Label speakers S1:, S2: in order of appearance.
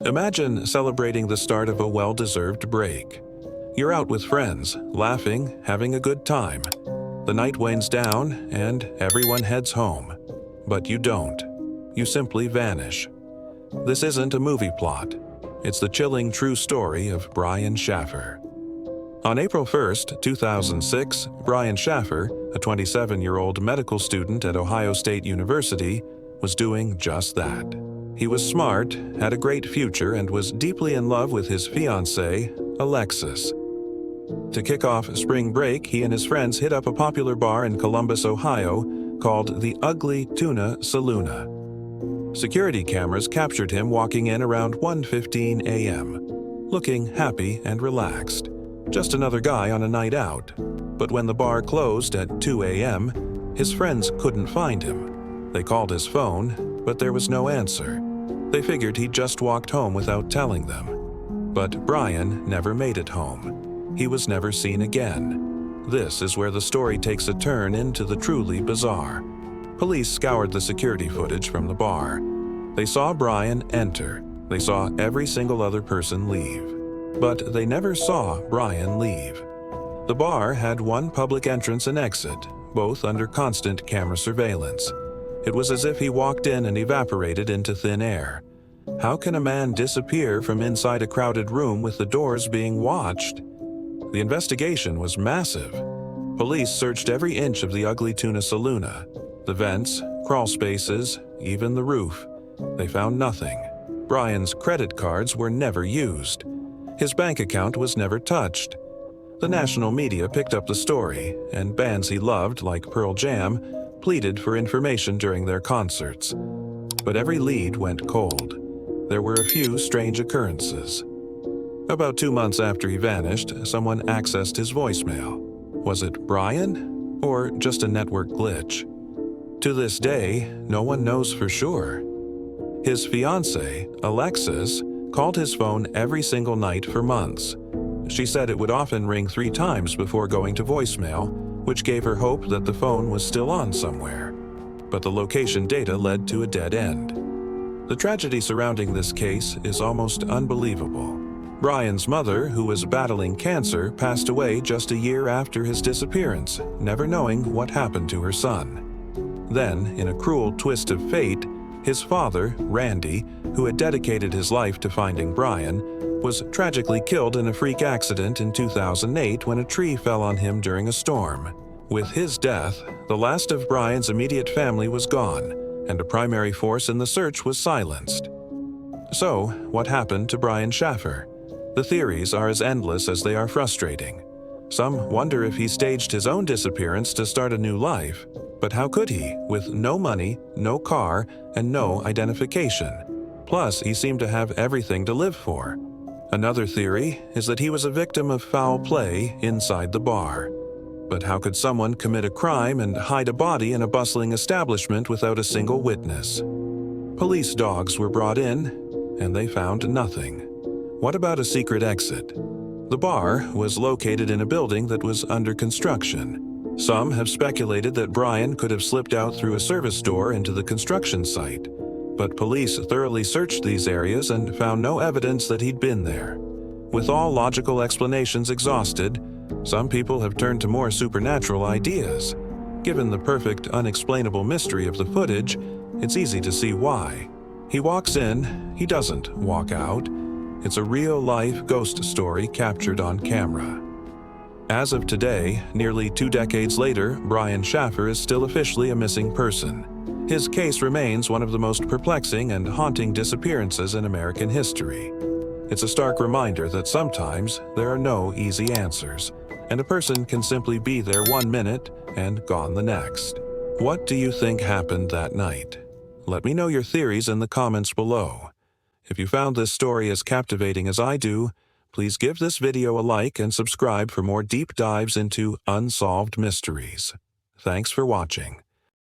S1: Imagine celebrating the start of a well-deserved break. You're out with friends, laughing, having a good time. The night winds down, and everyone heads home. But you don't. You simply vanish. This isn't a movie plot. It's the chilling true story of Brian Shaffer. On April 1st, 2006, Brian Shaffer, a 27-year-old medical student at Ohio State University, was doing just that. He was smart, had a great future, and was deeply in love with his fiancée, Alexis. To kick off spring break, he and his friends hit up a popular bar in Columbus, Ohio, called the Ugly Tuna Saloona. Security cameras captured him walking in around 1:15 a.m., looking happy and relaxed. Just another guy on a night out. But when the bar closed at 2 a.m., his friends couldn't find him. They called his phone, but there was no answer. They figured he'd just walked home without telling them. But Brian never made it home. He was never seen again. This is where the story takes a turn into the truly bizarre. Police scoured the security footage from the bar. They saw Brian enter. They saw every single other person leave. But they never saw Brian leave. The bar had one public entrance and exit, both under constant camera surveillance. It was as if he walked in and evaporated into thin air. How can a man disappear from inside a crowded room with the doors being watched? The investigation was massive. Police searched every inch of the Ugly Tuna Saloona. The vents, crawl spaces, even the roof. They found nothing. Brian's credit cards were never used. His bank account was never touched. The national media picked up the story, and bands he loved, like Pearl Jam, pleaded for information during their concerts. But every lead went cold. There were a few strange occurrences. About 2 months after he vanished, someone accessed his voicemail. Was it Brian, or just a network glitch? To this day, no one knows for sure. His fiancée, Alexis, called his phone every single night for months. She said it would often ring 3 times before going to voicemail, which gave her hope that the phone was still on somewhere. But the location data led to a dead end. The tragedy surrounding this case is almost unbelievable. Brian's mother, who was battling cancer, passed away just a year after his disappearance, never knowing what happened to her son. Then, in a cruel twist of fate, his father, Randy, who had dedicated his life to finding Brian, was tragically killed in a freak accident in 2008 when a tree fell on him during a storm. With his death, the last of Brian's immediate family was gone, and a primary force in the search was silenced. So, what happened to Brian Shaffer? The theories are as endless as they are frustrating. Some wonder if he staged his own disappearance to start a new life. But how could he, with no money, no car, and no identification? Plus, he seemed to have everything to live for. Another theory is that he was a victim of foul play inside the bar. But how could someone commit a crime and hide a body in a bustling establishment without a single witness? Police dogs were brought in, and they found nothing. What about a secret exit? The bar was located in a building that was under construction. Some have speculated that Brian could have slipped out through a service door into the construction site. But police thoroughly searched these areas and found no evidence that he'd been there. With all logical explanations exhausted, some people have turned to more supernatural ideas. Given the perfect, unexplainable mystery of the footage, it's easy to see why. He walks in, he doesn't walk out. It's a real-life ghost story captured on camera. As of today, nearly 2 decades later, Brian Shaffer is still officially a missing person. His case remains one of the most perplexing and haunting disappearances in American history. It's a stark reminder that sometimes there are no easy answers, and a person can simply be there 1 minute and gone the next. What do you think happened that night? Let me know your theories in the comments below. If you found this story as captivating as I do, please give this video a like and subscribe for more deep dives into unsolved mysteries. Thanks for watching.